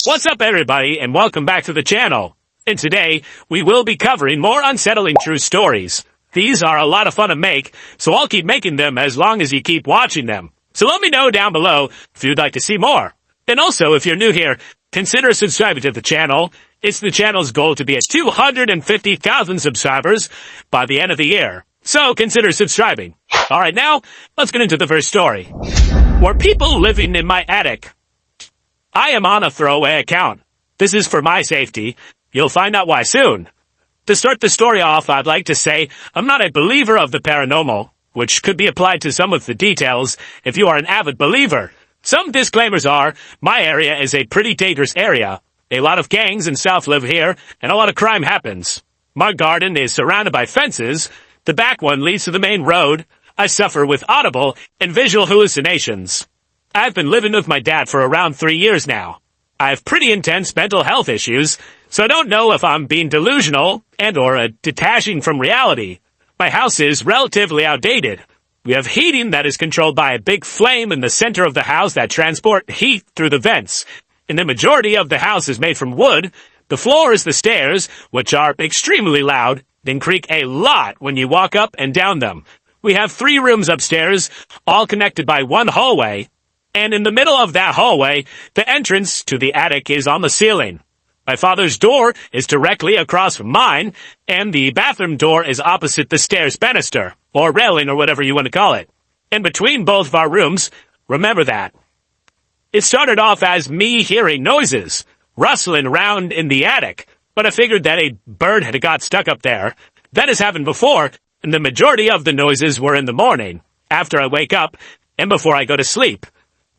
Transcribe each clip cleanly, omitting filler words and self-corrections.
What's up, everybody, and welcome back to the channel. And today, we will be covering more unsettling true stories. These are a lot of fun to make, so I'll keep making them as long as you keep watching them. So let me know down below if you'd like to see more. And also, if you're new here, consider subscribing to the channel. It's the channel's goal to be at 250,000 subscribers by the end of the year. So consider subscribing. Alright, now, let's get into the first story. Were people living in my attic? I am on a throwaway account. This is for my safety. You'll find out why soon. To start the story off, I'd like to say I'm not a believer of the paranormal, which could be applied to some of the details if you are an avid believer. Some disclaimers are, my area is a pretty dangerous area. A lot of gangs and stuff live here, and a lot of crime happens. My garden is surrounded by fences. The back one leads to the main road. I suffer with audible and visual hallucinations. I've been living with my dad for around 3 years now. I have pretty intense mental health issues, so I don't know if I'm being delusional and/or detaching from reality. My house is relatively outdated. We have heating that is controlled by a big flame in the center of the house that transport heat through the vents. And the majority of the house is made from wood. The floor is the stairs, which are extremely loud, and creak a lot when you walk up and down them. We have 3 rooms upstairs, all connected by one hallway. And in the middle of that hallway, the entrance to the attic is on the ceiling. My father's door is directly across from mine, and the bathroom door is opposite the stairs banister, or railing, or whatever you want to call it. In between both of our rooms, remember that. It started off as me hearing noises, rustling around in the attic, but I figured that a bird had got stuck up there. That has happened before, and the majority of the noises were in the morning, after I wake up, and before I go to sleep.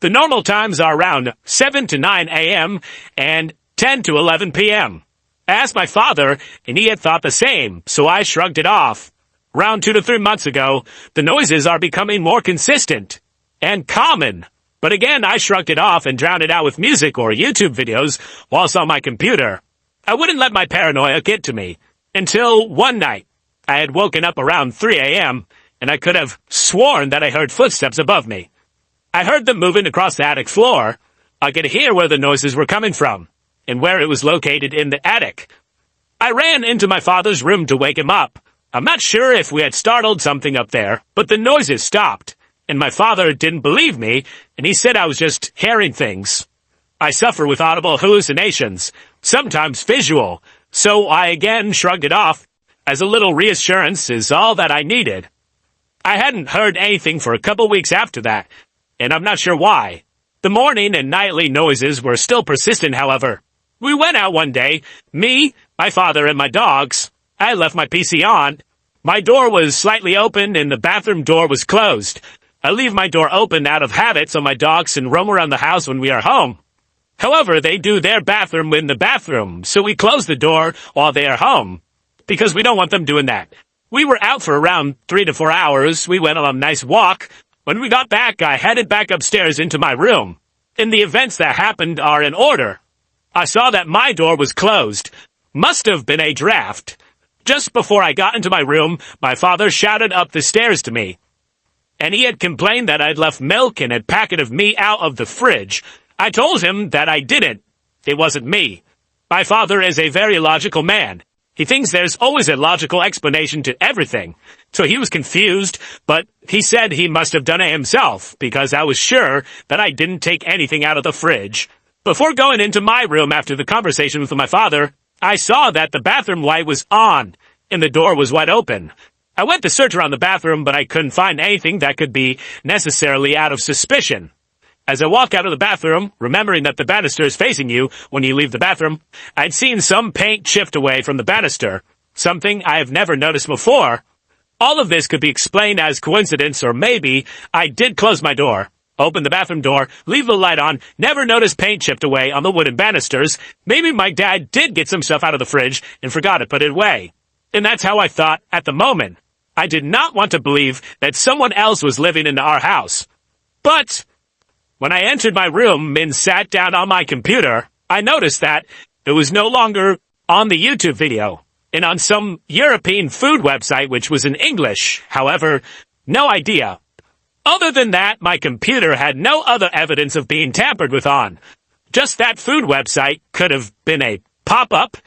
The normal times are around 7 to 9 a.m. and 10 to 11 p.m. I asked my father, and he had thought the same, so I shrugged it off. Around 2 to 3 months ago, the noises are becoming more consistent and common. But again, I shrugged it off and drowned it out with music or YouTube videos whilst on my computer. I wouldn't let my paranoia get to me until one night. I had woken up around 3 a.m., and I could have sworn that I heard footsteps above me. I heard them moving across the attic floor. I could hear where the noises were coming from, and where it was located in the attic. I ran into my father's room to wake him up. I'm not sure if we had startled something up there, but the noises stopped, and my father didn't believe me, and he said I was just hearing things. I suffer with audible hallucinations, sometimes visual, so I again shrugged it off, as a little reassurance is all that I needed. I hadn't heard anything for a couple weeks after that, and I'm not sure why. The morning and nightly noises were still persistent, however. We went out one day, me, my father, and my dogs. I left my PC on. My door was slightly open and the bathroom door was closed. I leave my door open out of habit so my dogs can roam around the house when we are home. However, they do their bathroom in the bathroom, so we close the door while they are home, because we don't want them doing that. We were out for around 3 to 4 hours. We went on a nice walk. When we got back, I headed back upstairs into my room. And the events that happened are in order. I saw that my door was closed. Must have been a draft. Just before I got into my room, my father shouted up the stairs to me. And he had complained that I'd left milk and a packet of meat out of the fridge. I told him that I didn't. It wasn't me. My father is a very logical man. He thinks there's always a logical explanation to everything. So he was confused, but he said he must have done it himself, because I was sure that I didn't take anything out of the fridge. Before going into my room after the conversation with my father, I saw that the bathroom light was on, and the door was wide open. I went to search around the bathroom, but I couldn't find anything that could be necessarily out of suspicion. As I walk out of the bathroom, remembering that the banister is facing you when you leave the bathroom, I'd seen some paint chipped away from the banister, something I have never noticed before. All of this could be explained as coincidence, or maybe I did close my door, open the bathroom door, leave the light on, never noticed paint chipped away on the wooden banisters. Maybe my dad did get some stuff out of the fridge and forgot to put it away. And that's how I thought at the moment. I did not want to believe that someone else was living in our house. But when I entered my room and sat down on my computer, I noticed that it was no longer on the YouTube video and on some European food website which was in English. However, no idea. Other than that, my computer had no other evidence of being tampered with on. just that food website could have been a pop-up.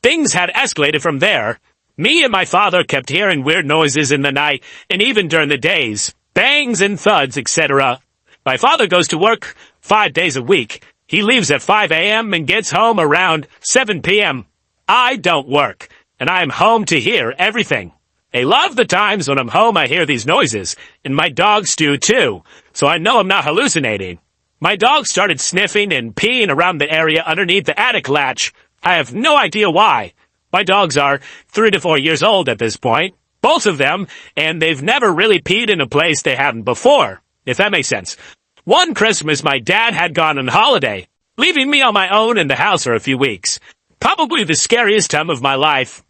Things had escalated from there. Me and my father kept hearing weird noises in the night and even during the days, bangs and thuds, etc. My father goes to work 5 days a week. He leaves at 5 a.m. and gets home around 7 p.m. I don't work, and I am home to hear everything. A lot of the times when I'm home I hear these noises, and my dogs do too, so I know I'm not hallucinating. My dog started sniffing and peeing around the area underneath the attic latch. I have no idea why. My dogs are 3 to 4 years old at this point, both of them, and they've never really peed in a place they haven't before, if that makes sense. One Christmas, my dad had gone on holiday, leaving me on my own in the house for a few weeks. Probably the scariest time of my life.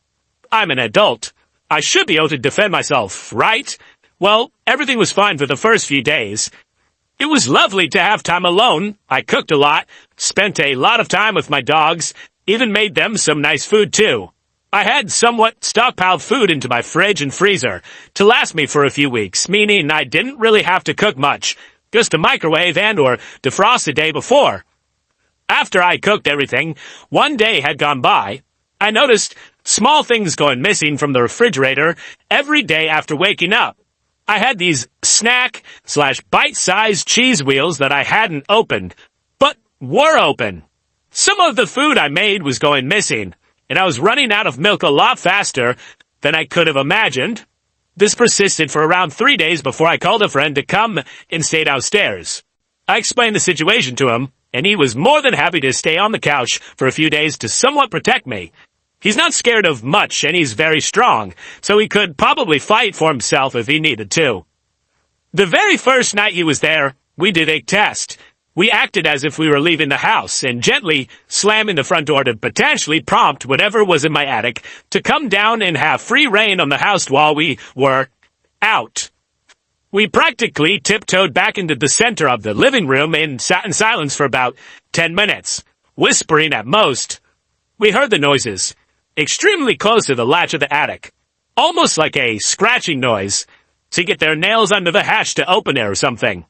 I'm an adult. I should be able to defend myself, right? Well, everything was fine for the first few days. It was lovely to have time alone. I cooked a lot, spent a lot of time with my dogs, even made them some nice food too. I had somewhat stockpiled food into my fridge and freezer to last me for a few weeks, meaning I didn't really have to cook much, just to microwave and or defrost the day before. After I cooked everything, one day had gone by. I noticed small things going missing from the refrigerator every day after waking up. I had these snack/bite-sized cheese wheels that I hadn't opened, but were open. Some of the food I made was going missing, and I was running out of milk a lot faster than I could have imagined. This persisted for around 3 days before I called a friend to come and stay downstairs. I explained the situation to him, and he was more than happy to stay on the couch for a few days to somewhat protect me. He's not scared of much, and he's very strong, so he could probably fight for himself if he needed to. The very first night he was there, we did a test. We acted as if we were leaving the house and gently slamming the front door to potentially prompt whatever was in my attic to come down and have free reign on the house while we were out. We practically tiptoed back into the center of the living room and sat in silence for about 10 minutes, whispering at most. We heard the noises, extremely close to the latch of the attic, almost like a scratching noise, to get their nails under the hatch to open it or something.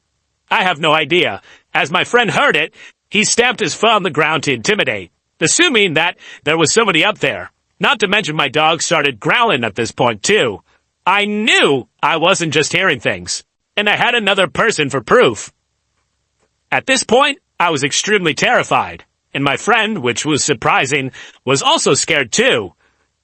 I have no idea. As my friend heard it, he stamped his foot on the ground to intimidate, assuming that there was somebody up there. Not to mention my dog started growling at this point, too. I knew I wasn't just hearing things, and I had another person for proof. At this point, I was extremely terrified, and my friend, which was surprising, was also scared, too.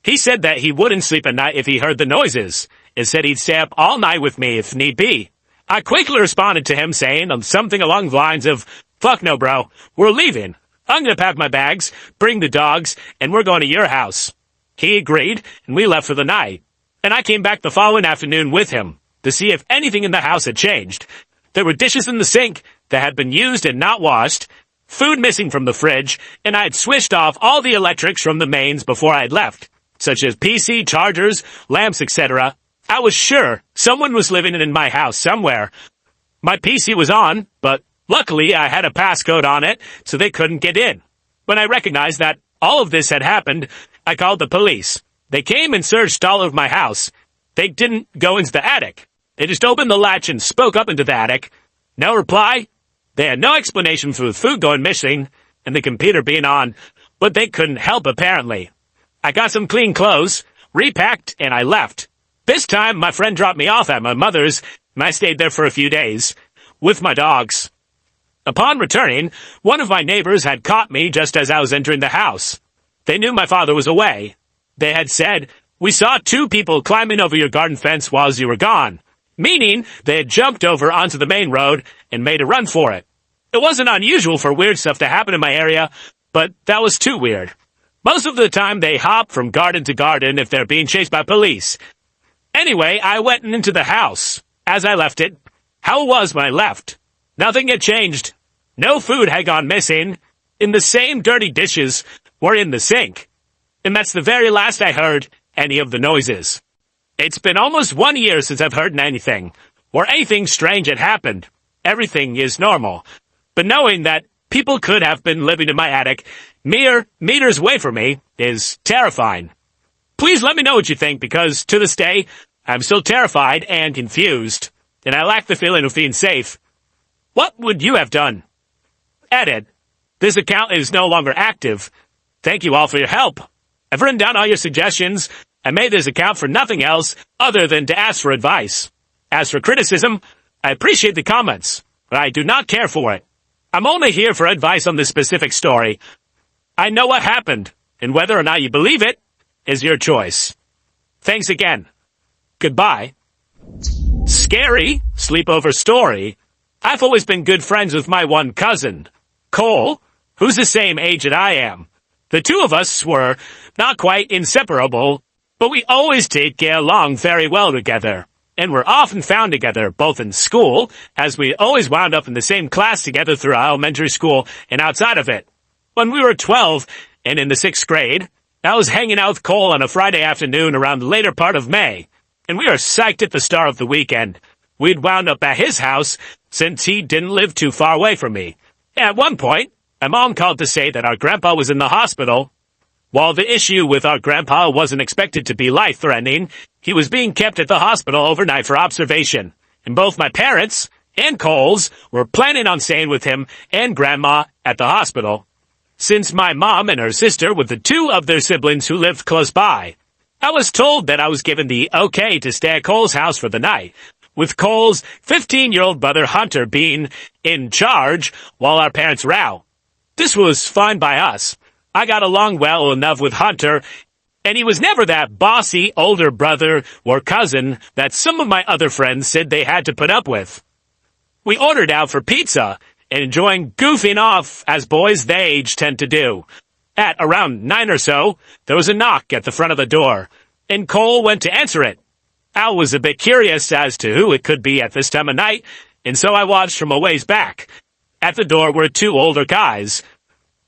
He said that he wouldn't sleep at night if he heard the noises, and said he'd stay up all night with me if need be. I quickly responded to him saying something along the lines of, "Fuck no, bro. We're leaving. I'm gonna pack my bags, bring the dogs, and we're going to your house." He agreed, and we left for the night. And I came back the following afternoon with him to see if anything in the house had changed. There were dishes in the sink that had been used and not washed, food missing from the fridge, and I had switched off all the electrics from the mains before I had left, such as PC, chargers, lamps, etc. I was sure someone was living in my house somewhere. My PC was on, but luckily I had a passcode on it, so they couldn't get in. When I recognized that all of this had happened, I called the police. They came and searched all of my house. They didn't go into the attic. They just opened the latch and spoke up into the attic. No reply. They had no explanation for the food going missing and the computer being on, but they couldn't help apparently. I got some clean clothes, repacked, and I left. This time, my friend dropped me off at my mother's, and I stayed there for a few days, with my dogs. Upon returning, one of my neighbors had caught me just as I was entering the house. They knew my father was away. They had said, "We saw 2 people climbing over your garden fence while you were gone," meaning they had jumped over onto the main road and made a run for it. It wasn't unusual for weird stuff to happen in my area, but that was too weird. Most of the time, they hop from garden to garden if they're being chased by police. Anyway, I went into the house. As I left it, how it was when I left. Nothing had changed. No food had gone missing. And the same dirty dishes were in the sink. And that's the very last I heard any of the noises. It's been almost 1 year since I've heard anything, or anything strange had happened. Everything is normal. But knowing that people could have been living in my attic mere meters away from me is terrifying. Please let me know what you think, because to this day, I'm still terrified and confused, and I lack the feeling of being safe. What would you have done? Edit. This account is no longer active. Thank you all for your help. I've written down all your suggestions. I made this account for nothing else other than to ask for advice. As for criticism, I appreciate the comments, but I do not care for it. I'm only here for advice on this specific story. I know what happened, and whether or not you believe it is your choice. Thanks again. Goodbye. Scary sleepover story. I've always been good friends with my one cousin, Cole, who's the same age that I am. The two of us were not quite inseparable, but we always did get along very well together, and were often found together, both in school, as we always wound up in the same class together through elementary school and outside of it. When we were 12 and in the 6th grade, I was hanging out with Cole on a Friday afternoon around the later part of May, and we were psyched at the start of the weekend. We'd wound up at his house since he didn't live too far away from me. At one point, my mom called to say that our grandpa was in the hospital. While the issue with our grandpa wasn't expected to be life-threatening, he was being kept at the hospital overnight for observation, and both my parents and Cole's were planning on staying with him and Grandma at the hospital. Since my mom and her sister were the two of their siblings who lived close by, I was told that I was given the okay to stay at Cole's house for the night, with Cole's 15-year-old brother Hunter being in charge while our parents were out. This was fine by us. I got along well enough with Hunter, and he was never that bossy older brother or cousin that some of my other friends said they had to put up with. We ordered out for pizza, enjoying goofing off as boys their age tend to do. At around 9 or so, there was a knock at the front of the door, and Cole went to answer it. Al was a bit curious as to who it could be at this time of night, and so I watched from a ways back. At the door were two older guys.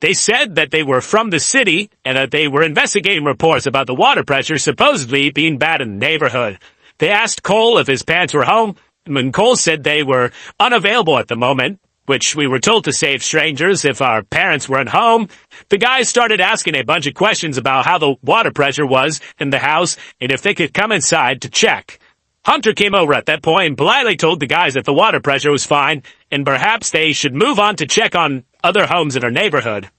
They said that they were from the city and that they were investigating reports about the water pressure supposedly being bad in the neighborhood. They asked Cole if his parents were home, and when Cole said they were unavailable at the moment, which we were told to save strangers if our parents weren't home, the guys started asking a bunch of questions about how the water pressure was in the house and if they could come inside to check. Hunter came over at that point and politely told the guys that the water pressure was fine and perhaps they should move on to check on other homes in our neighborhood.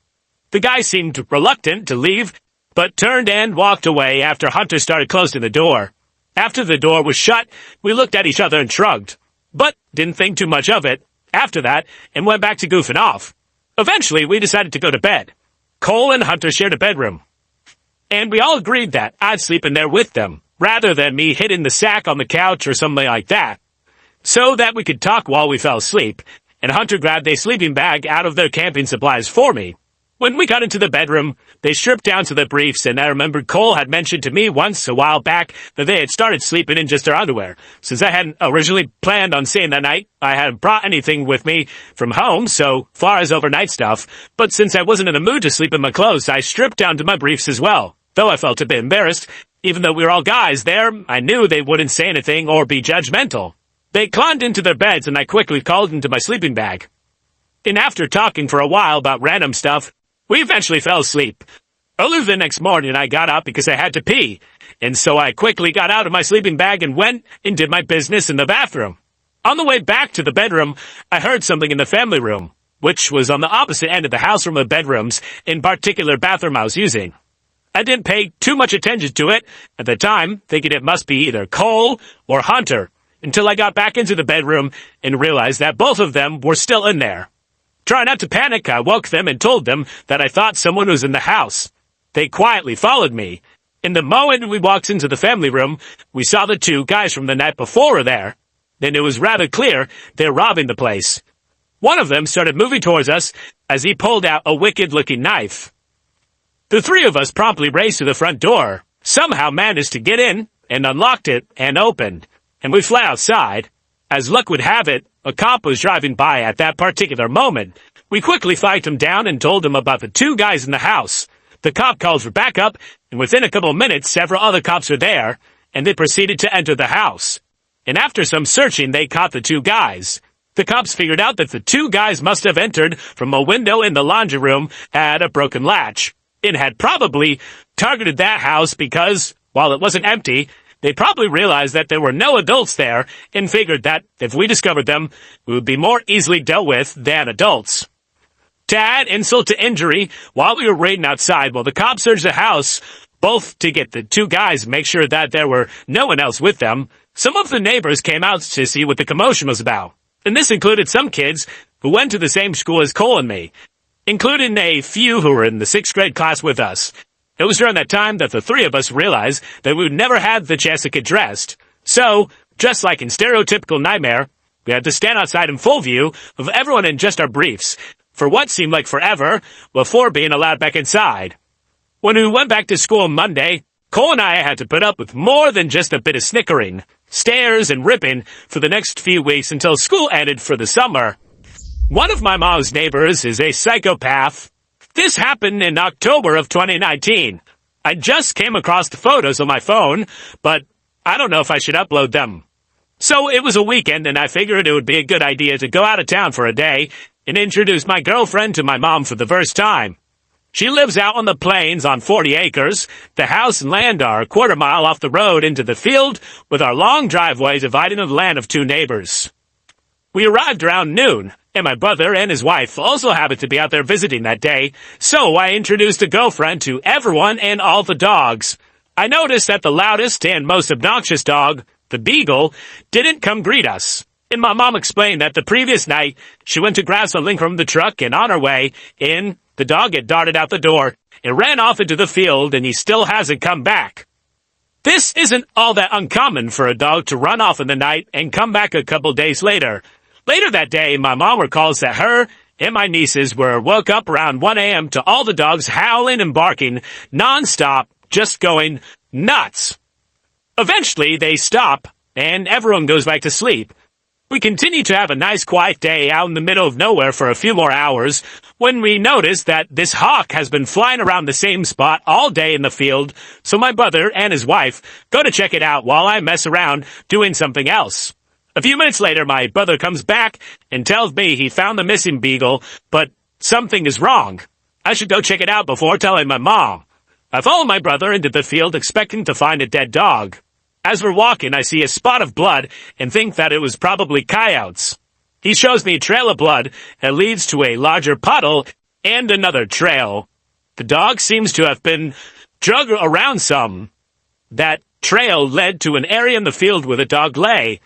The guys seemed reluctant to leave, but turned and walked away after Hunter started closing the door. After the door was shut, we looked at each other and shrugged, but didn't think too much of it after that and went back to goofing off. Eventually, we decided to go to bed. Cole and Hunter shared a bedroom, and we all agreed that I'd sleep in there with them, rather than me hitting the sack on the couch or something like that, so that we could talk while we fell asleep, and Hunter grabbed a sleeping bag out of their camping supplies for me. When we got into the bedroom, they stripped down to their briefs, and I remembered Cole had mentioned to me once a while back that they had started sleeping in just their underwear. Since I hadn't originally planned on staying that night, I hadn't brought anything with me from home so far as overnight stuff, but since I wasn't in the mood to sleep in my clothes, I stripped down to my briefs as well. Though I felt a bit embarrassed, even though we were all guys there, I knew they wouldn't say anything or be judgmental. They climbed into their beds, and I quickly called into my sleeping bag. And after talking for a while about random stuff, we eventually fell asleep. Early the next morning, I got up because I had to pee, and so I quickly got out of my sleeping bag and went and did my business in the bathroom. On the way back to the bedroom, I heard something in the family room, which was on the opposite end of the house from the bedrooms, in particular bathroom I was using. I didn't pay too much attention to it at the time, thinking it must be either Cole or Hunter, until I got back into the bedroom and realized that both of them were still in there. Trying not to panic, I woke them and told them that I thought someone was in the house. They quietly followed me. In the moment we walked into the family room, we saw the two guys from the night before were there. Then it was rather clear they were robbing the place. One of them started moving towards us as he pulled out a wicked-looking knife. The three of us promptly raced to the front door, somehow managed to get in, and unlocked it and opened, and we fled outside. As luck would have it, a cop was driving by at that particular moment. We quickly flagged him down and told him about the two guys in the house. The cop called for backup, and within a couple of minutes, several other cops were there, and they proceeded to enter the house. And after some searching, they caught the two guys. The cops figured out that the two guys must have entered from a window in the laundry room at a broken latch, and had probably targeted that house because, while it wasn't empty, they probably realized that there were no adults there and figured that if we discovered them, we would be more easily dealt with than adults. To add insult to injury, while we were raiding outside while the cops searched the house, both to get the two guys make sure that there were no one else with them, some of the neighbors came out to see what the commotion was about. And this included some kids who went to the same school as Cole and me, including a few who were in the 6th grade class with us. It was during that time that the three of us realized that we never had the chance to get dressed. So, just like in stereotypical Nightmare, we had to stand outside in full view of everyone in just our briefs, for what seemed like forever, before being allowed back inside. When we went back to school on Monday, Cole and I had to put up with more than just a bit of snickering, stares, and ripping for the next few weeks until school ended for the summer. One of my mom's neighbors is a psychopath. This happened in October of 2019. I just came across the photos on my phone, but I don't know if I should upload them. So it was a weekend, and I figured it would be a good idea to go out of town for a day and introduce my girlfriend to my mom for the first time. She lives out on the plains on 40 acres. The house and land are a quarter-mile off the road into the field, with our long driveway dividing the land of two neighbors. We arrived around noon, and my brother and his wife also happened to be out there visiting that day, so I introduced the girlfriend to everyone and all the dogs. I noticed that the loudest and most obnoxious dog, the beagle, didn't come greet us. And my mom explained that the previous night, she went to grab something from the truck, and on her way in, the dog had darted out the door and ran off into the field, and he still hasn't come back. This isn't all that uncommon for a dog to run off in the night and come back a couple days later. Later that day, my mom recalls that her and my nieces were woke up around 1 a.m. to all the dogs howling and barking non-stop, just going nuts. Eventually, they stop, and everyone goes back to sleep. We continue to have a nice quiet day out in the middle of nowhere for a few more hours when we notice that this hawk has been flying around the same spot all day in the field, so my brother and his wife go to check it out while I mess around doing something else. A few minutes later, my brother comes back and tells me he found the missing beagle, but something is wrong. I should go check it out before telling my mom. I follow my brother into the field expecting to find a dead dog. As we're walking, I see a spot of blood and think that it was probably coyotes. He shows me a trail of blood that leads to a larger puddle and another trail. The dog seems to have been dragged around some. That trail led to an area in the field where the dog lay.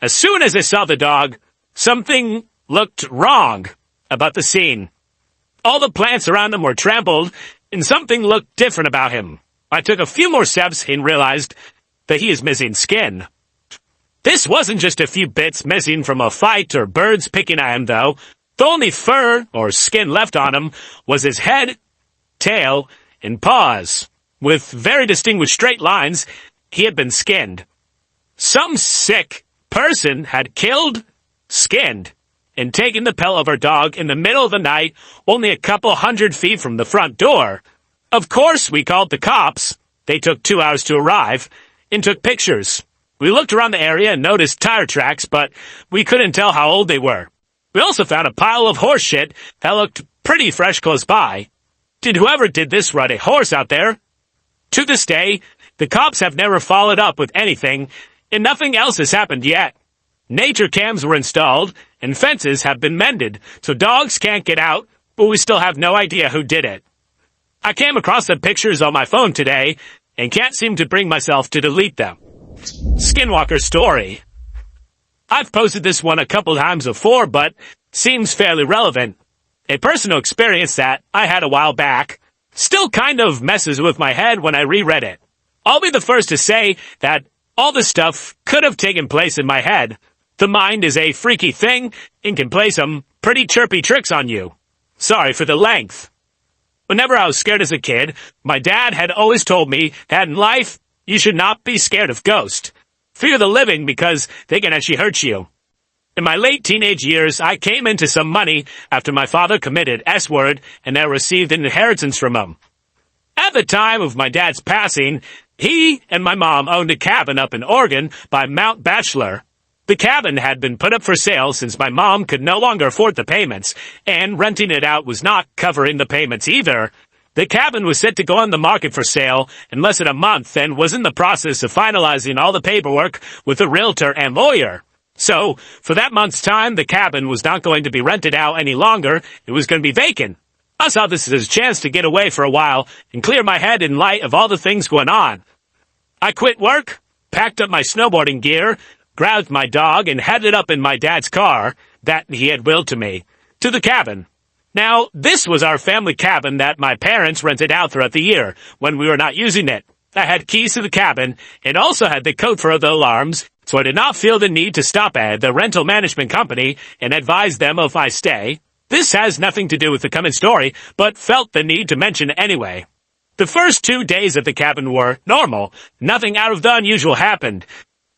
As soon as I saw the dog, something looked wrong about the scene. All the plants around him were trampled, and something looked different about him. I took a few more steps and realized that he is missing skin. This wasn't just a few bits missing from a fight or birds picking at him, though. The only fur or skin left on him was his head, tail, and paws. With very distinguished straight lines, he had been skinned. Some sick person had killed, skinned, and taken the pelt of our dog in the middle of the night, only a couple 100 feet from the front door. Of course, we called the cops. They took 2 hours to arrive and took pictures. We looked around the area and noticed tire tracks, but we couldn't tell how old they were. We also found a pile of horse shit that looked pretty fresh close by. Did whoever did this ride a horse out there? To this day, the cops have never followed up with anything, and nothing else has happened yet. Nature cams were installed, and fences have been mended, so dogs can't get out, but we still have no idea who did it. I came across the pictures on my phone today, and can't seem to bring myself to delete them. Skinwalker story. I've posted this one a couple times before, but seems fairly relevant. A personal experience that I had a while back still kind of messes with my head when I reread it. I'll be the first to say that all this stuff could have taken place in my head. The mind is a freaky thing and can play some pretty chirpy tricks on you. Sorry for the length. Whenever I was scared as a kid, my dad had always told me that in life, you should not be scared of ghosts. Fear the living because they can actually hurt you. In my late teenage years, I came into some money after my father committed S-word and I received an inheritance from him. At the time of my dad's passing, he and my mom owned a cabin up in Oregon by Mount Bachelor. The cabin had been put up for sale since my mom could no longer afford the payments, and renting it out was not covering the payments either. The cabin was set to go on the market for sale in less than a month and was in the process of finalizing all the paperwork with a realtor and lawyer. So, for that month's time, the cabin was not going to be rented out any longer. It was going to be vacant. I saw this as a chance to get away for a while and clear my head in light of all the things going on. I quit work, packed up my snowboarding gear, grabbed my dog, and headed up in my dad's car, that he had willed to me, to the cabin. Now, this was our family cabin that my parents rented out throughout the year when we were not using it. I had keys to the cabin and also had the code for the alarms, so I did not feel the need to stop at the rental management company and advise them of my stay. This has nothing to do with the coming story, but felt the need to mention it anyway. The first 2 days at the cabin were normal. Nothing out of the unusual happened.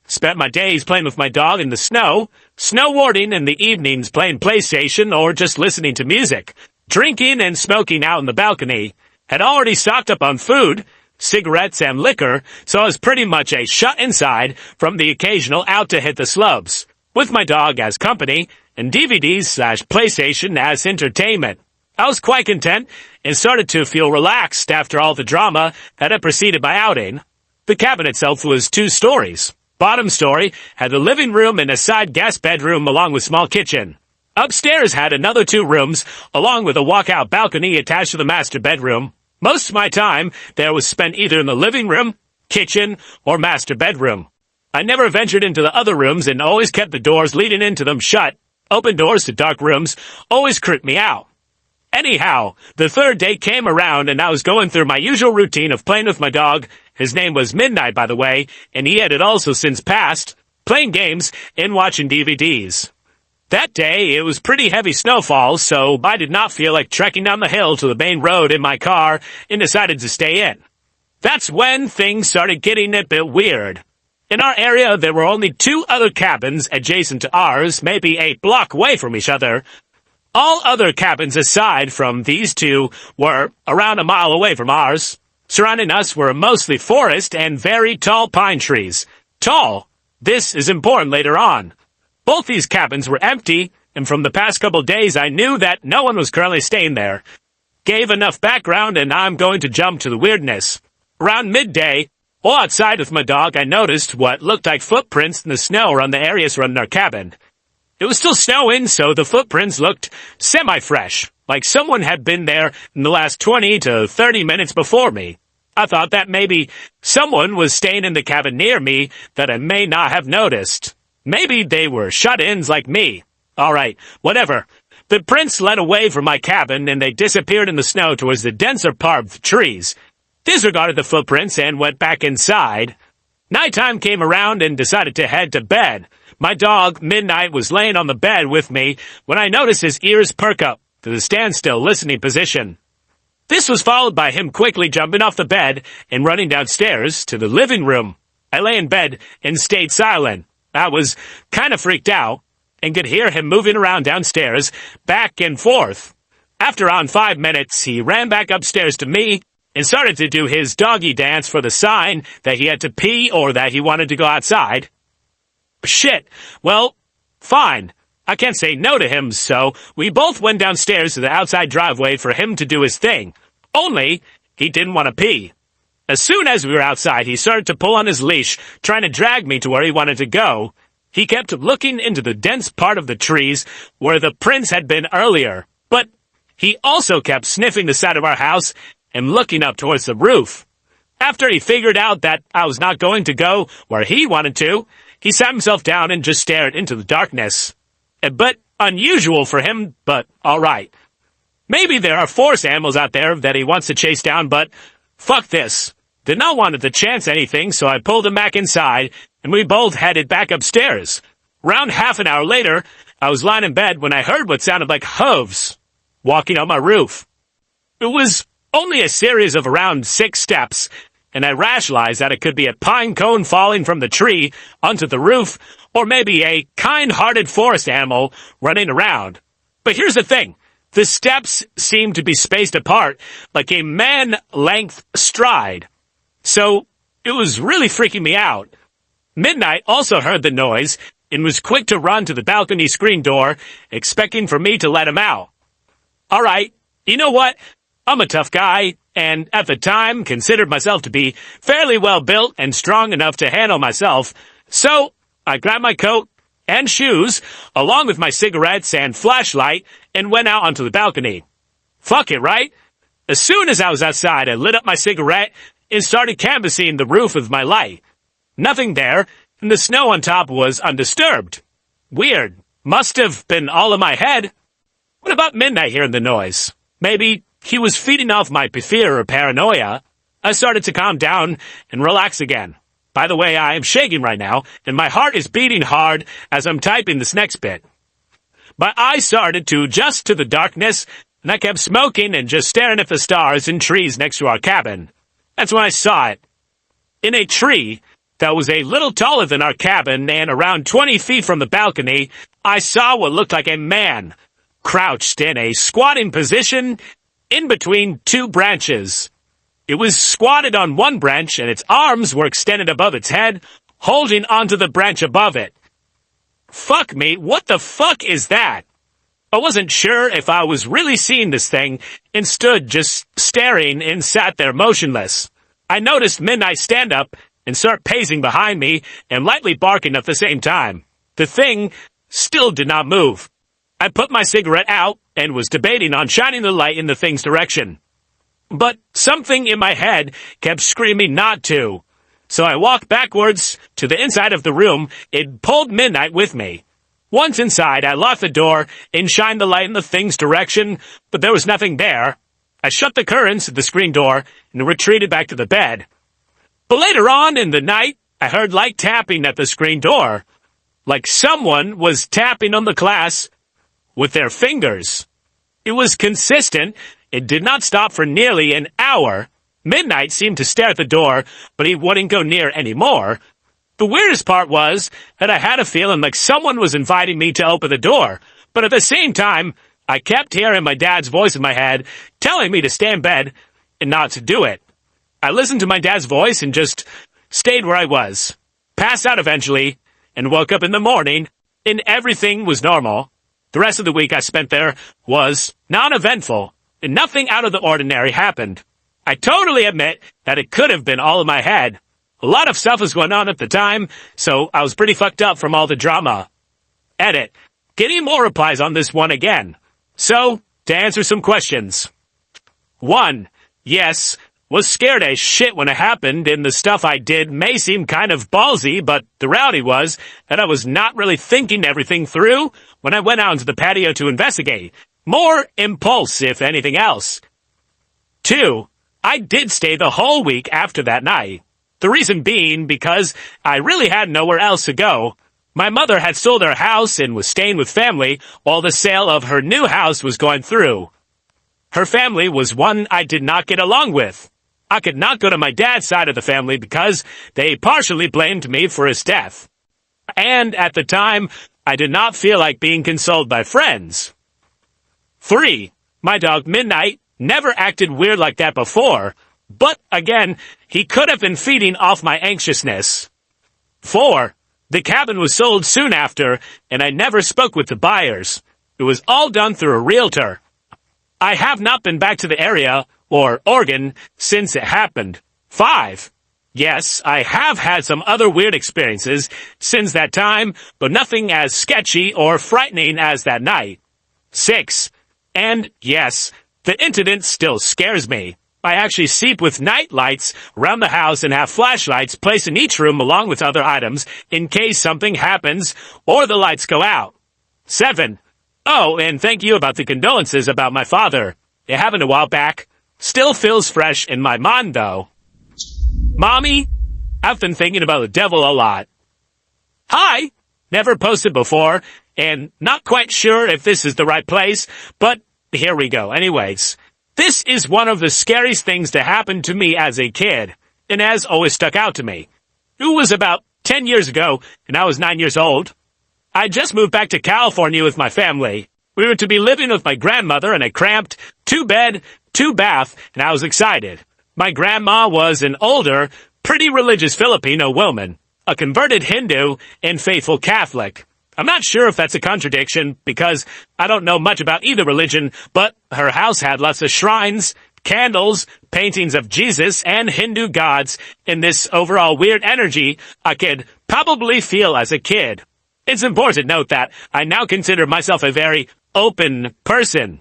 Spent my days playing with my dog in the snow, snowboarding in the evenings playing PlayStation or just listening to music, drinking and smoking out on the balcony. Had already stocked up on food, cigarettes and liquor, so I was pretty much a shut inside from the occasional out to hit the slopes, with my dog as company and DVDs/PlayStation as entertainment. I was quite content and started to feel relaxed after all the drama that had preceded my outing. The cabin itself was 2 stories. Bottom story had a living room and a side guest bedroom along with small kitchen. Upstairs had another 2 rooms along with a walkout balcony attached to the master bedroom. Most of my time there was spent either in the living room, kitchen, or master bedroom. I never ventured into the other rooms and always kept the doors leading into them shut. Open doors to dark rooms always creeped me out. Anyhow, the 3rd day came around and I was going through my usual routine of playing with my dog. His name was Midnight, by the way, and he had also since passed, playing games and watching DVDs. That day, it was pretty heavy snowfall, so I did not feel like trekking down the hill to the main road in my car and decided to stay in. That's when things started getting a bit weird. In our area, there were only 2 other cabins adjacent to ours, maybe a block away from each other. All other cabins aside from these 2 were around a mile away from ours. Surrounding us were mostly forest and very tall pine trees. Tall. This is important later on. Both these cabins were empty, and from the past couple days I knew that no one was currently staying there. Gave enough background, and I'm going to jump to the weirdness. Around midday, while outside with my dog, I noticed what looked like footprints in the snow around the area surrounding our cabin. It was still snowing, so the footprints looked semi-fresh, like someone had been there in the last 20 to 30 minutes before me. I thought that maybe someone was staying in the cabin near me that I may not have noticed. Maybe they were shut-ins like me. All right, whatever. The prints led away from my cabin, and they disappeared in the snow towards the denser part of the trees. Disregarded the footprints and went back inside. Nighttime came around and decided to head to bed. My dog, Midnight, was laying on the bed with me when I noticed his ears perk up to the standstill listening position. This was followed by him quickly jumping off the bed and running downstairs to the living room. I lay in bed and stayed silent. I was kind of freaked out and could hear him moving around downstairs, back and forth. After around 5 minutes, he ran back upstairs to me and started to do his doggy dance for the sign that he had to pee or that he wanted to go outside. Shit. Well, fine. I can't say no to him, so we both went downstairs to the outside driveway for him to do his thing. Only, he didn't want to pee. As soon as we were outside, he started to pull on his leash, trying to drag me to where he wanted to go. He kept looking into the dense part of the trees where the prints had been earlier, but he also kept sniffing the side of our house and looking up towards the roof. After he figured out that I was not going to go where he wanted to, he sat himself down and just stared into the darkness. A bit unusual for him, but all right. Maybe there are forest animals out there that he wants to chase down, but fuck this. Did not want to chance anything, so I pulled him back inside, and we both headed back upstairs. Around half an hour later, I was lying in bed when I heard what sounded like hooves walking on my roof. It was only a series of around 6 steps, and I rationalized that it could be a pine cone falling from the tree onto the roof, or maybe a kind-hearted forest animal running around. But here's the thing. The steps seemed to be spaced apart like a man-length stride. So it was really freaking me out. Midnight also heard the noise and was quick to run to the balcony screen door, expecting for me to let him out. All right, you know what? I'm a tough guy, and at the time considered myself to be fairly well built and strong enough to handle myself. So I grabbed my coat and shoes, along with my cigarettes and flashlight, and went out onto the balcony. Fuck it, right? As soon as I was outside, I lit up my cigarette and started canvassing the roof with my light. Nothing there, and the snow on top was undisturbed. Weird. Must have been all in my head. What about midnight hearing the noise? Maybe he was feeding off my fear or paranoia. I started to calm down and relax again. By the way, I am shaking right now, and my heart is beating hard as I'm typing this next bit. My eyes started to adjust to the darkness, and I kept smoking and just staring at the stars and trees next to our cabin. That's when I saw it. In a tree that was a little taller than our cabin and around 20 feet from the balcony, I saw what looked like a man, crouched in a squatting position in between two branches. It was squatted on one branch, and its arms were extended above its head, holding onto the branch above it. Fuck me, what the fuck is that? I wasn't sure if I was really seeing this thing, and stood just staring and sat there motionless. I noticed Midnight stand up and start pacing behind me and lightly barking at the same time. The thing still did not move. I put my cigarette out and was debating on shining the light in the thing's direction. But something in my head kept screaming not to. So I walked backwards to the inside of the room and pulled Midnight with me. Once inside, I locked the door and shined the light in the thing's direction, but there was nothing there. I shut the curtains of the screen door and retreated back to the bed. But later on in the night, I heard light tapping at the screen door, like someone was tapping on the glass with their fingers. It was consistent. It did not stop for nearly an hour. Midnight seemed to stare at the door, but he wouldn't go near anymore. The weirdest part was that I had a feeling like someone was inviting me to open the door, but at the same time, I kept hearing my dad's voice in my head telling me to stay in bed and not to do it. I listened to my dad's voice and just stayed where I was, passed out eventually, and woke up in the morning, and everything was normal. The rest of the week I spent there was non-eventful, and nothing out of the ordinary happened. I totally admit that it could have been all in my head. A lot of stuff was going on at the time, so I was pretty fucked up from all the drama. Edit. Getting more replies on this one again. So, to answer some questions. 1. Yes, was scared as shit when it happened, and the stuff I did may seem kind of ballsy, but the reality was that I was not really thinking everything through when I went out into the patio to investigate. More impulse, if anything else. 2. I did stay the whole week after that night. The reason being because I really had nowhere else to go. My mother had sold her house and was staying with family while the sale of her new house was going through. Her family was one I did not get along with. I could not go to my dad's side of the family because they partially blamed me for his death. And at the time, I did not feel like being consoled by friends. 3. My dog Midnight never acted weird like that before, but again, he could have been feeding off my anxiousness. 4. The cabin was sold soon after, and I never spoke with the buyers. It was all done through a realtor. I have not been back to the area, or Oregon, since it happened. 5. Yes, I have had some other weird experiences since that time, but nothing as sketchy or frightening as that night. 6. And yes, the incident still scares me. I actually sleep with night lights around the house and have flashlights placed in each room along with other items in case something happens or the lights go out. 7. Oh, and thank you about the condolences about my father. It happened a while back. Still feels fresh in my mind, though. Mommy, I've been thinking about the devil a lot. Hi! Never posted before, and not quite sure if this is the right place, but here we go. Anyways, this is one of the scariest things to happen to me as a kid, and has always stuck out to me. It was about 10 years ago, and I was 9 years old. I just moved back to California with my family. We were to be living with my grandmother in a cramped 2-bed, 2-bath, and I was excited. My grandma was an older, pretty religious Filipino woman, a converted Hindu and faithful Catholic. I'm not sure if that's a contradiction because I don't know much about either religion, but her house had lots of shrines, candles, paintings of Jesus and Hindu gods, and this overall weird energy I could probably feel as a kid. It's important to note that I now consider myself a very open person.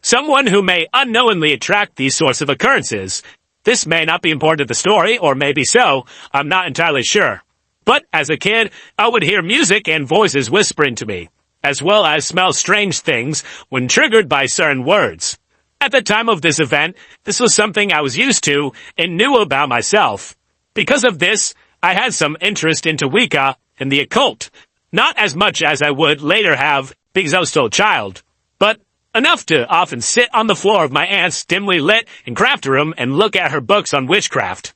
Someone who may unknowingly attract these sorts of occurrences. This may not be important to the story, or maybe so, I'm not entirely sure. But as a kid, I would hear music and voices whispering to me, as well as smell strange things when triggered by certain words. At the time of this event, this was something I was used to and knew about myself. Because of this, I had some interest into Wicca and the occult. Not as much as I would later have because I was still a child, but enough to often sit on the floor of my aunt's dimly lit and craft room and look at her books on witchcraft.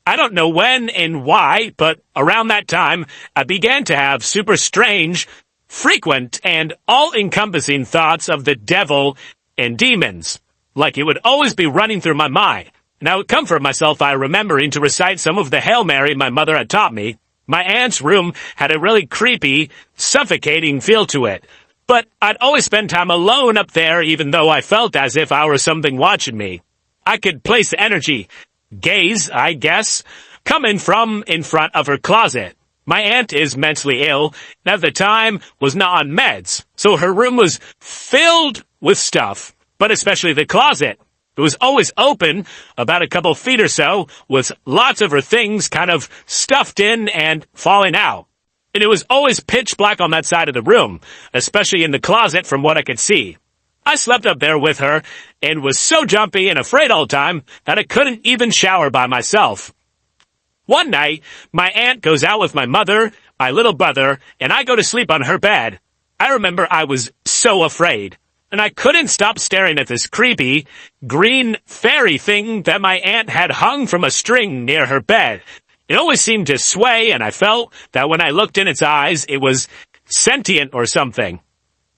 I don't know when and why, but around that time, I began to have super strange, frequent, and all-encompassing thoughts of the devil and demons. Like it would always be running through my mind, and I would comfort myself by remembering to recite some of the Hail Mary my mother had taught me. My aunt's room had a really creepy, suffocating feel to it. But I'd always spend time alone up there even though I felt as if I were something watching me. I could place the energy, gaze, I guess, coming from in front of her closet. My aunt is mentally ill, and at the time was not on meds, so her room was filled with stuff, but especially the closet. It was always open, about a couple feet or so, with lots of her things kind of stuffed in and falling out. And it was always pitch black on that side of the room, especially in the closet from what I could see. I slept up there with her and was so jumpy and afraid all the time that I couldn't even shower by myself. One night, my aunt goes out with my mother, my little brother, and I go to sleep on her bed. I remember I was so afraid, and I couldn't stop staring at this creepy, green fairy thing that my aunt had hung from a string near her bed. It always seemed to sway, and I felt that when I looked in its eyes, it was sentient or something.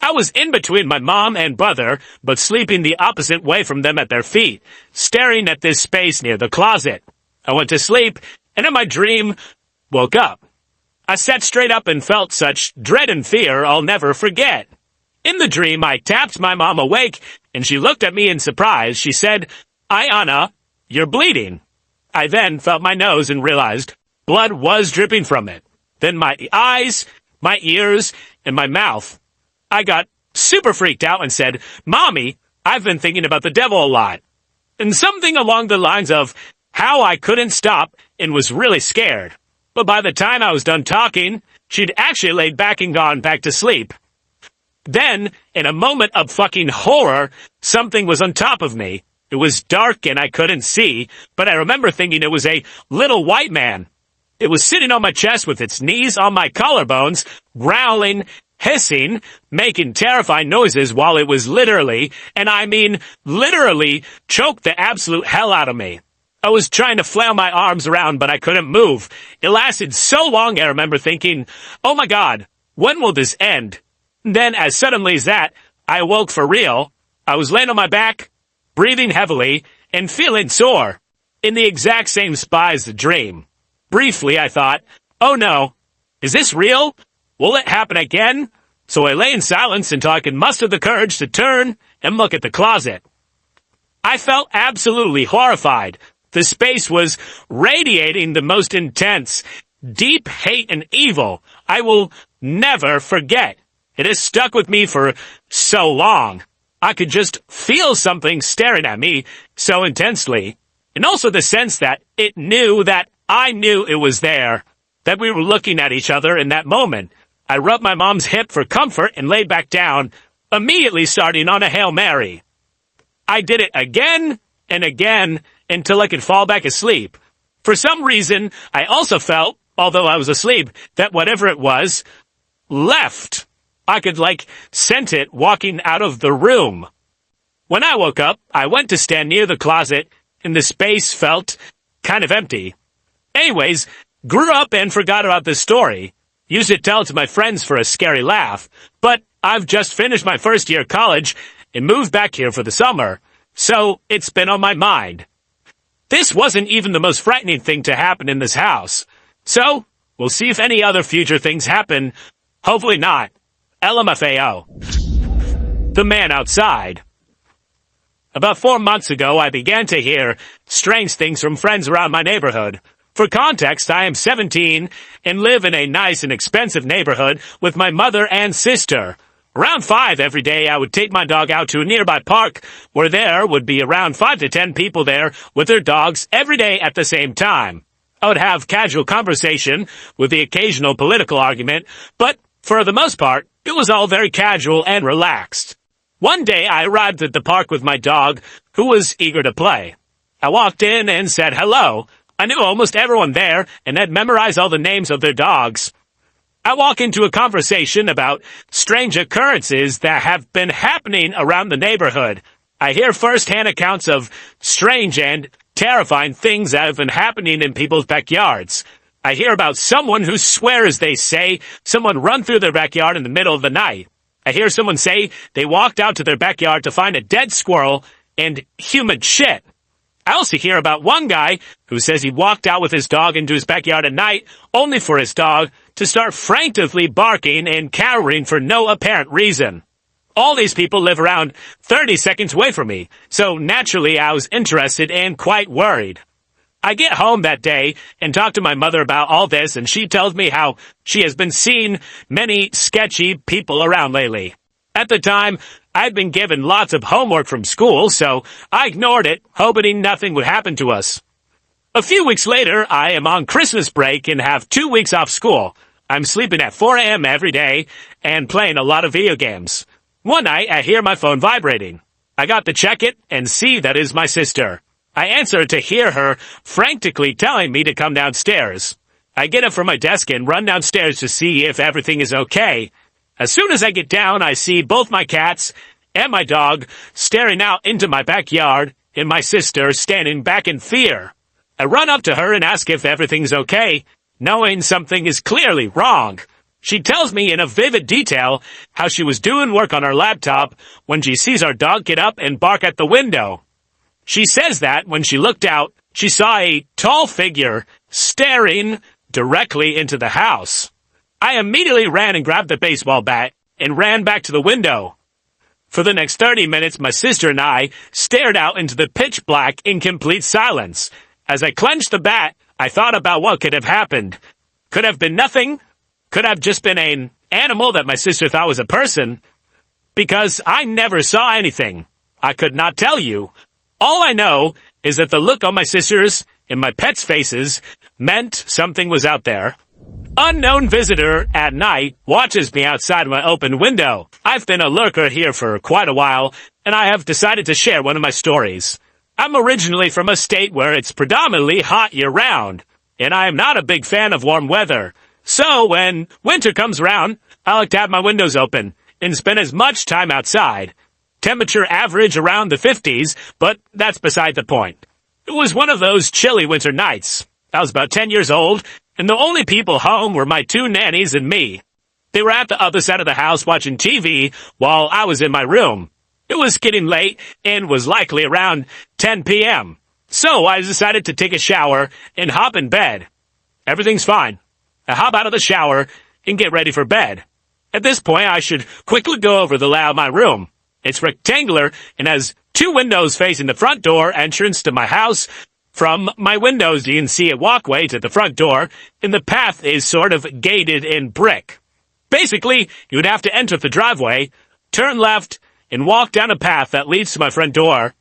I was in between my mom and brother, but sleeping the opposite way from them at their feet, staring at this space near the closet. I went to sleep, and in my dream, woke up. I sat straight up and felt such dread and fear I'll never forget. In the dream, I tapped my mom awake, and she looked at me in surprise. She said, "Ayana, you're bleeding." I then felt my nose and realized blood was dripping from it. Then my eyes, my ears, and my mouth. I got super freaked out and said, "Mommy, I've been thinking about the devil a lot." And something along the lines of how I couldn't stop and was really scared. But by the time I was done talking, she'd actually laid back and gone back to sleep. Then, in a moment of fucking horror, something was on top of me. It was dark and I couldn't see, but I remember thinking it was a little white man. It was sitting on my chest with its knees on my collarbones, growling, hissing, making terrifying noises while it was literally, and I mean literally, choked the absolute hell out of me. I was trying to flail my arms around, but I couldn't move. It lasted so long I remember thinking, oh my god, when will this end? Then, as suddenly as that, I awoke for real. I was laying on my back, breathing heavily, and feeling sore, in the exact same spot as the dream. Briefly, I thought, oh no, is this real? Will it happen again? So I lay in silence until I could muster the courage to turn and look at the closet. I felt absolutely horrified. The space was radiating the most intense, deep hate and evil I will never forget. It has stuck with me for so long. I could just feel something staring at me so intensely. And also the sense that it knew that I knew it was there, that we were looking at each other in that moment. I rubbed my mom's hip for comfort and laid back down, immediately starting on a Hail Mary. I did it again and again until I could fall back asleep. For some reason, I also felt, although I was asleep, that whatever it was, left. I could, scent it walking out of the room. When I woke up, I went to stand near the closet, and the space felt kind of empty. Anyways, grew up and forgot about this story. Used to tell it to my friends for a scary laugh, but I've just finished my first year of college and moved back here for the summer, so it's been on my mind. This wasn't even the most frightening thing to happen in this house, so we'll see if any other future things happen. Hopefully not. LMFAO. The man outside. About 4 months ago, I began to hear strange things from friends around my neighborhood. For context, I am 17 and live in a nice and expensive neighborhood with my mother and sister. Around 5 every day, I would take my dog out to a nearby park where there would be around 5 to 10 people there with their dogs every day at the same time. I would have casual conversation with the occasional political argument, but for the most part, it was all very casual and relaxed. One day, I arrived at the park with my dog, who was eager to play. I walked in and said hello. I knew almost everyone there and had memorized all the names of their dogs. I walk into a conversation about strange occurrences that have been happening around the neighborhood. I hear first-hand accounts of strange and terrifying things that have been happening in people's backyards. I hear about someone who swears they say someone run through their backyard in the middle of the night. I hear someone say they walked out to their backyard to find a dead squirrel and human shit. I also hear about one guy who says he walked out with his dog into his backyard at night only for his dog to start frantically barking and cowering for no apparent reason. All these people live around 30 seconds away from me, so naturally I was interested and quite worried. I get home that day and talk to my mother about all this, and she tells me how she has been seeing many sketchy people around lately. At the time, I'd been given lots of homework from school, so I ignored it, hoping nothing would happen to us. A few weeks later, I am on Christmas break and have 2 weeks off school. I'm sleeping at 4 a.m. every day and playing a lot of video games. One night, I hear my phone vibrating. I got to check it and see that is my sister. I answer to hear her frantically telling me to come downstairs. I get up from my desk and run downstairs to see if everything is okay. As soon as I get down, I see both my cats and my dog staring out into my backyard and my sister standing back in fear. I run up to her and ask if everything's okay, knowing something is clearly wrong. She tells me in a vivid detail how she was doing work on her laptop when she sees our dog get up and bark at the window. She says that when she looked out, she saw a tall figure staring directly into the house. I immediately ran and grabbed the baseball bat and ran back to the window. For the next 30 minutes, my sister and I stared out into the pitch black in complete silence. As I clenched the bat, I thought about what could have happened. Could have been nothing. Could have just been an animal that my sister thought was a person. Because I never saw anything. I could not tell you. All I know is that the look on my sister's and my pet's faces meant something was out there. Unknown visitor at night watches me outside my open window. I've been a lurker here for quite a while, and I have decided to share one of my stories. I'm originally from a state where it's predominantly hot year-round, and I am not a big fan of warm weather. So when winter comes around, I like to have my windows open and spend as much time outside. Temperature average around the 50s, but that's beside the point. It was one of those chilly winter nights. I was about 10 years old, and the only people home were my 2 nannies and me. They were at the other side of the house watching TV while I was in my room. It was getting late and was likely around 10 p.m. So I decided to take a shower and hop in bed. Everything's fine. I hop out of the shower and get ready for bed. At this point, I should quickly go over the layout of my room. It's rectangular and has 2 windows facing the front door entrance to my house. From my windows, you can see a walkway to the front door, and the path is sort of gated in brick. Basically, you would have to enter the driveway, turn left, and walk down a path that leads to my front door.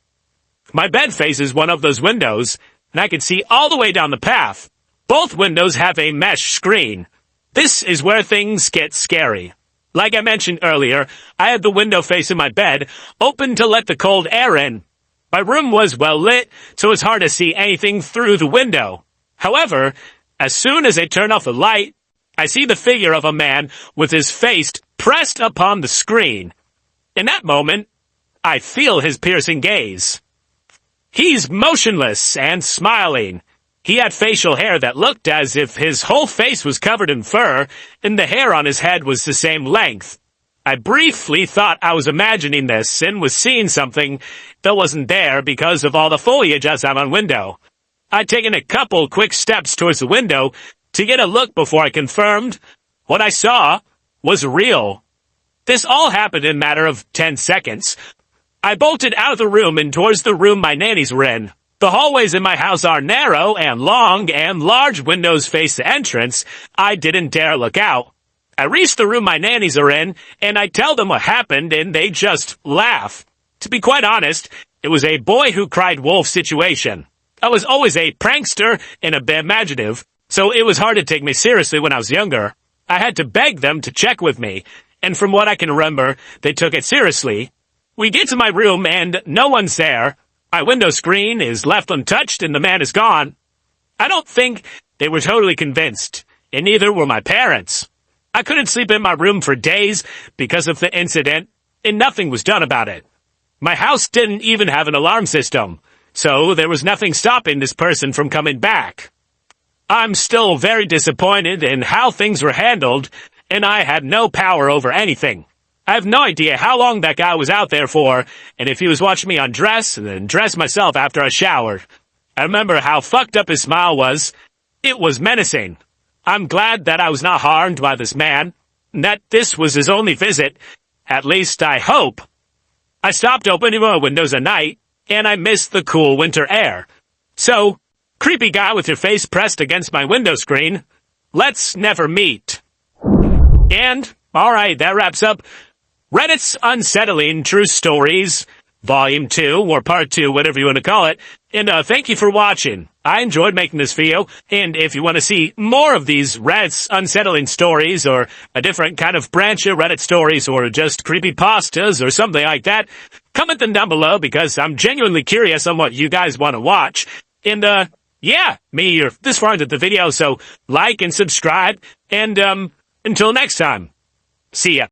My bed faces one of those windows, and I can see all the way down the path. Both windows have a mesh screen. This is where things get scary. Like I mentioned earlier, I had the window facing my bed open to let the cold air in. My room was well lit, so it's hard to see anything through the window. However, as soon as I turn off the light, I see the figure of a man with his face pressed upon the screen. In that moment, I feel his piercing gaze. He's motionless and smiling. He had facial hair that looked as if his whole face was covered in fur, and the hair on his head was the same length. I briefly thought I was imagining this and was seeing something that wasn't there because of all the foliage outside my window. I'd taken a couple quick steps towards the window to get a look before I confirmed what I saw was real. This all happened in a matter of 10 seconds. I bolted out of the room and towards the room my nannies were in. The hallways in my house are narrow and long, and large windows face the entrance. I didn't dare look out. I reach the room my nannies are in, and I tell them what happened, and they just laugh. To be quite honest, it was a boy who cried wolf situation. I was always a prankster and a bit imaginative, so it was hard to take me seriously when I was younger. I had to beg them to check with me, and from what I can remember, they took it seriously. We get to my room, and no one's there. My window screen is left untouched, and the man is gone. I don't think they were totally convinced, and neither were my parents. I couldn't sleep in my room for days because of the incident, and nothing was done about it. My house didn't even have an alarm system, so there was nothing stopping this person from coming back. I'm still very disappointed in how things were handled, and I had no power over anything. I have no idea how long that guy was out there for, and if he was watching me undress and then dress myself after I showered. I remember how fucked up his smile was. It was menacing. I'm glad that I was not harmed by this man, and that this was his only visit. At least I hope. I stopped opening my windows at night, and I missed the cool winter air. So, creepy guy with your face pressed against my window screen, let's never meet. And, alright, that wraps up Reddit's Unsettling True Stories, Volume 2, or Part 2, whatever you want to call it. And thank you for watching. I enjoyed making this video, and if you want to see more of these Reddit's unsettling stories, or a different kind of branch of Reddit stories, or just creepypastas, or something like that, comment them down below, because I'm genuinely curious on what you guys want to watch. And, yeah, you're this far into the video, so like and subscribe, and, until next time, see ya.